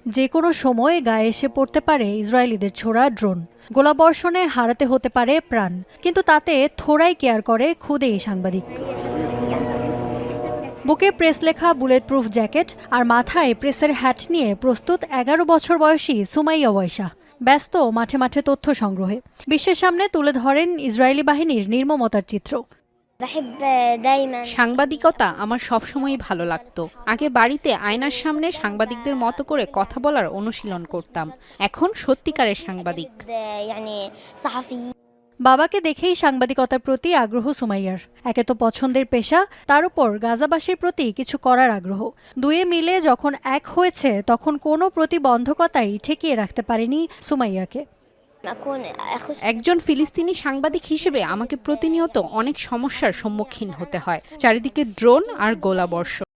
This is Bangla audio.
যে কোনো সময় গায়ে এসে পড়তে পারে ইসরায়েলিদের ছোড়া ড্রোন। গোলাবর্ষণে হারাতে হতে পারে প্রাণ, কিন্তু তাতে থোড়াই কেয়ার করে খুদে এই সাংবাদিক। বুকে প্রেস লেখা বুলেট প্রুফ জ্যাকেট আর মাথায় প্রেসের হ্যাট নিয়ে প্রস্তুত 11 বছর বয়সী সুমাইয়া ওয়াইশা ব্যস্ত মাঠে মাঠে তথ্য সংগ্রহে। বিশ্বের সামনে তুলে ধরেন ইসরায়েলি বাহিনীর নির্মমতার চিত্র। সাংবাদিকতা আমার সবসময়ই ভালো লাগতো। আগে বাড়িতে আয়নার সামনে সাংবাদিকদের মতো করে কথা বলার অনুশীলন করতাম। এখন সত্যিকারের সাংবাদিক। বাবাকে দেখেই সাংবাদিকতার প্রতি আগ্রহ সুমাইয়ার। একে তো পছন্দের পেশা, তার উপর গাজাবাসীর প্রতি কিছু করার আগ্রহ। দুয়ে মিলে যখন এক হয়েছে, তখন কোনো প্রতিবন্ধকতাই ঠেকিয়ে রাখতে পারেনি সুমাইয়াকে। একজন ফিলিস্তিনি সাংবাদিক হিসেবে আমাকে প্রতিনিয়ত অনেক সমস্যার সম্মুখীন হতে হয়। চারিদিকে ড্রোন আর গোলাবর্ষণ।